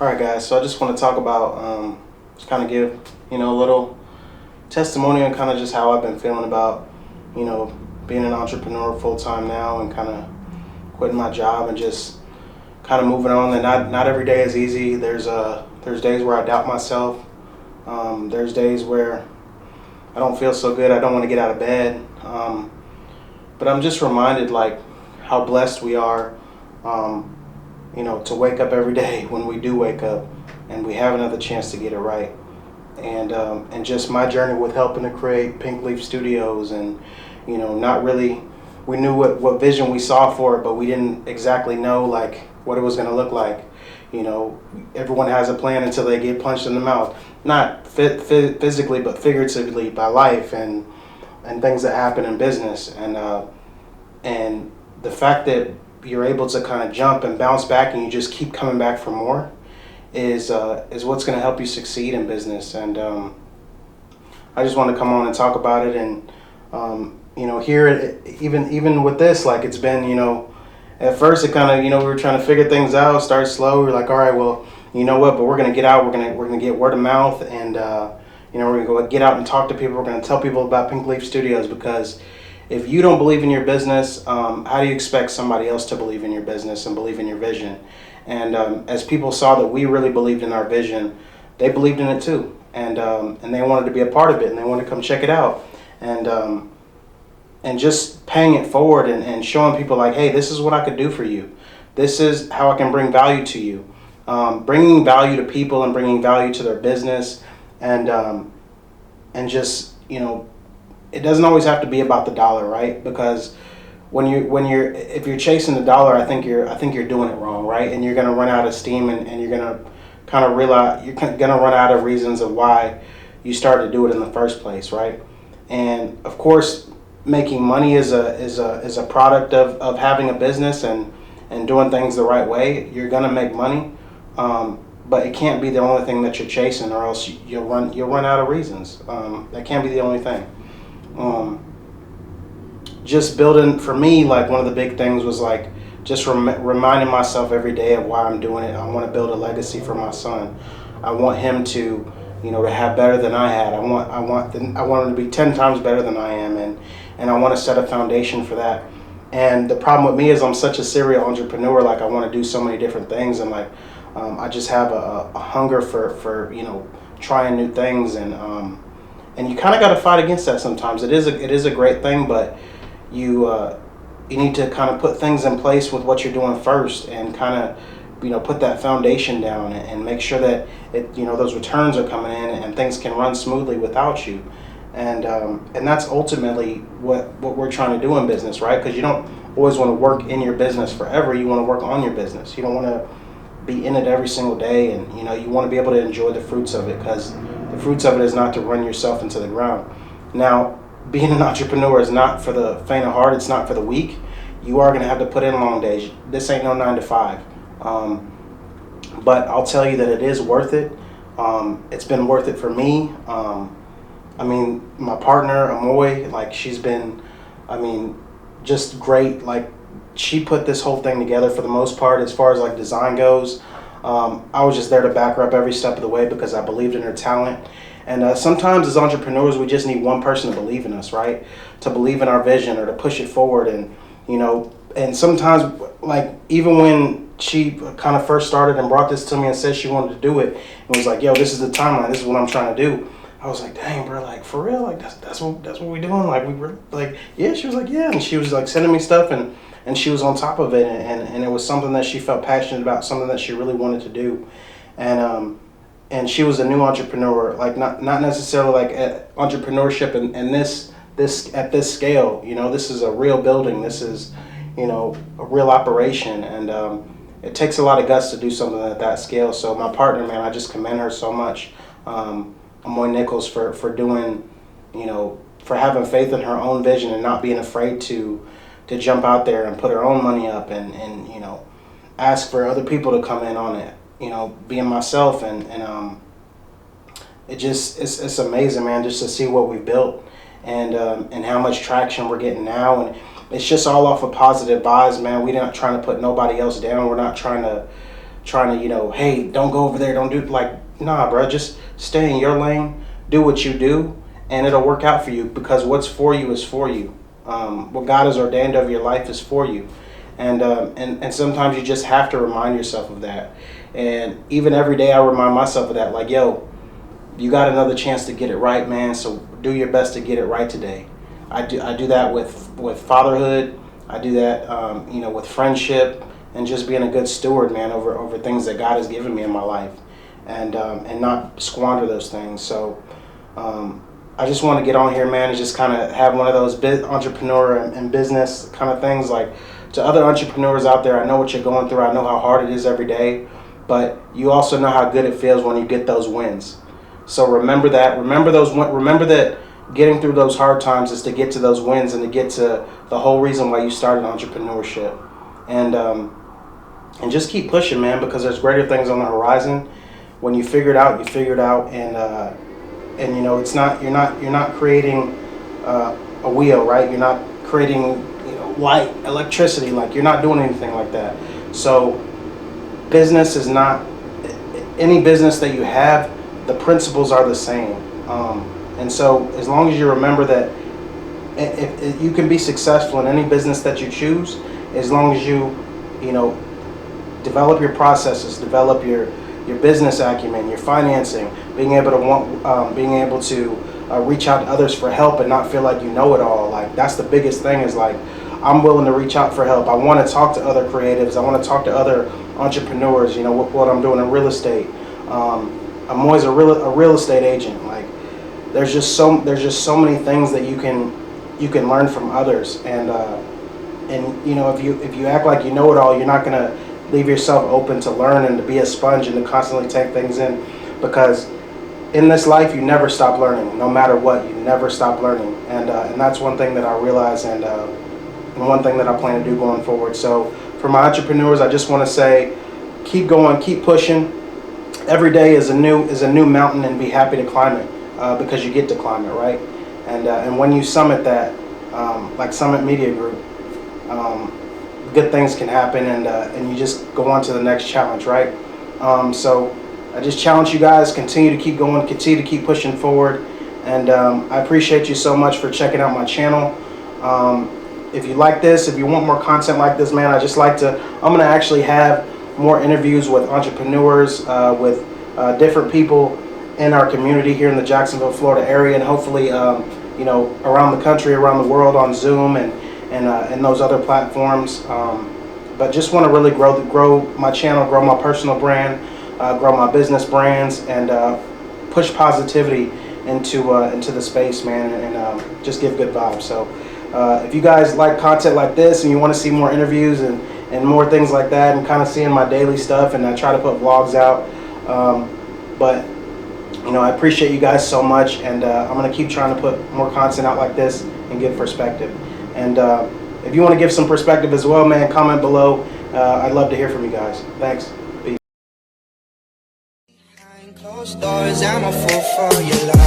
All right, guys. So I just want to talk about, just kind of give, a little testimony on kind of just how I've been feeling about, being an entrepreneur full time now and kind of quitting my job and just kind of moving on. And not every day is easy. There's days where I doubt myself. There's days where I don't feel so good. I don't want to get out of bed. But I'm just reminded like how blessed we are. To wake up every day when we do wake up and we have another chance to get it right. And just my journey with helping to create Pink Leaf Studios and, not really, we knew what vision we saw for it, but we didn't exactly know like what it was going to look like. Everyone has a plan until they get punched in the mouth, not physically, but figuratively by life and things that happen in business. And the fact that you're able to kind of jump and bounce back and you just keep coming back for more is what's going to help you succeed in business. And I just want to come on and talk about it. And here, even with this, like it's been, at first it kind of, we were trying to figure things out, start slow. We were like, all right, well, you know what, but we're going to get out, we're going to get word of mouth, and we're going to go get out and talk to people. We're going to tell people about Pink Leaf Studios, because if you don't believe in your business, how do you expect somebody else to believe in your business and believe in your vision? And as people saw that we really believed in our vision, they believed in it too, and they wanted to be a part of it, and they wanted to come check it out, and just paying it forward and showing people like, hey, this is what I could do for you. This is how I can bring value to you, bringing value to people and bringing value to their business, and just it doesn't always have to be about the dollar, right? Because if you're chasing the dollar, I think you're doing it wrong, right? And you're going to run out of steam, and you're going to kind of realize you're going to run out of reasons of why you started to do it in the first place, right? And of course, making money is a product of having a business and doing things the right way. You're going to make money, but it can't be the only thing that you're chasing, or else you'll run out of reasons. That can't be the only thing. Just building, for me, like one of the big things was like just reminding myself every day of why I'm doing it. I want to build a legacy for my son. I want him to to have better than I had. I want him to be 10 times better than I am, and I want to set a foundation for that. And the problem with me is I'm such a serial entrepreneur. Like I want to do so many different things, and like I just have a hunger for trying new things, and you kind of got to fight against that sometimes. It is a great thing, but you need to kind of put things in place with what you're doing first, and kind of put that foundation down, and make sure that those returns are coming in and things can run smoothly without you. And that's ultimately what we're trying to do in business, right? Because you don't always want to work in your business forever. You want to work on your business. You don't want to be in it every single day, and you want to be able to enjoy the fruits of it, because the fruits of it is not to run yourself into the ground. Now, being an entrepreneur is not for the faint of heart. It's not for the weak. You are going to have to put in long days. This ain't no 9 to 5. But I'll tell you that it is worth it. It's been worth it for me. My partner, Amoy, like she's been, just great. Like she put this whole thing together for the most part, as far as like design goes. I was just there to back her up every step of the way because I believed in her talent. And sometimes as entrepreneurs, we just need one person to believe in us, right? To believe in our vision or to push it forward. And sometimes, like, even when she kind of first started and brought this to me and said she wanted to do it, and was like, yo, this is the timeline, this is what I'm trying to do. I was like, dang, bro, like, for real? Like, that's what we doing? Like, we were like, yeah. She was like, yeah. And she was like sending me stuff, and she was on top of it. And it was something that she felt passionate about, something that she really wanted to do. And she was a new entrepreneur, like not necessarily like entrepreneurship and this at this scale. This is a real building. This is, a real operation, and it takes a lot of guts to do something at that scale. So my partner, man, I just commend her so much. Amoy Nichols for doing, for having faith in her own vision and not being afraid to jump out there and put her own money up and ask for other people to come in on it. Being myself, and it's amazing, man, just to see what we've built and how much traction we're getting now. And it's just all off of positive vibes, man. We're not trying to put nobody else down. We're not trying to trying to, hey, don't go over there, don't do, like, nah, bro, just stay in your lane, do what you do, and it'll work out for you, because what's for you is for you. What God has ordained of your life is for you. And sometimes you just have to remind yourself of that. And even every day I remind myself of that, like, yo, you got another chance to get it right, man, so do your best to get it right today. I do that with fatherhood. I do that, with friendship, and just being a good steward, man, over things that God has given me in my life, and not squander those things. So I just want to get on here, man, and just kind of have one of those entrepreneur and business kind of things. Like, to other entrepreneurs out there, I know what you're going through. I know how hard it is every day, but you also know how good it feels when you get those wins. So remember that. Remember that getting through those hard times is to get to those wins, and to get to the whole reason why you started entrepreneurship. And just keep pushing, man, because there's greater things on the horizon. When you figure it out, you figure it out, and it's not, you're not creating a wheel, right? You're not creating light, electricity, like, you're not doing anything like that. So business is not, any business that you have, the principles are the same. And so as long as you remember that if you can be successful in any business that you choose, as long as you develop your processes, develop your business acumen, your financing, being able to reach out to others for help and not feel like you know it all. Like, that's the biggest thing, is like, I'm willing to reach out for help. I want to talk to other creatives. I want to talk to other entrepreneurs. What I'm doing in real estate. I'm always a real estate agent. Like, there's just so many things that you can learn from others. And if you act like you know it all, you're not gonna leave yourself open to learn and to be a sponge and to constantly take things in, because in this life you never stop learning. No matter what, you never stop learning. And that's one thing that I realize, and one thing that I plan to do going forward. So for my entrepreneurs, I just want to say, keep going, keep pushing. Every day is a new mountain, and be happy to climb it, because you get to climb it, right? And when you summit that, like Summit Media Group, good things can happen, and you just go on to the next challenge, right? So I just challenge you guys, continue to keep going, continue to keep pushing forward, and I appreciate you so much for checking out my channel. If you like this, if you want more content like this, man, I'm going to actually have more interviews with entrepreneurs, with different people in our community here in the Jacksonville, Florida area, and hopefully, around the country, around the world, on Zoom and those other platforms. But just want to really grow my channel, grow my personal brand, grow my business brands, and push positivity into the space, man, and just give good vibes. So if you guys like content like this, and you want to see more interviews and more things like that, and kind of seeing my daily stuff, and I try to put vlogs out, but I appreciate you guys so much, and I'm going to keep trying to put more content out like this and give perspective. And if you want to give some perspective as well, man, comment below. I'd love to hear from you guys. Thanks. Peace. Behind closed doors, I'm a fool for your love.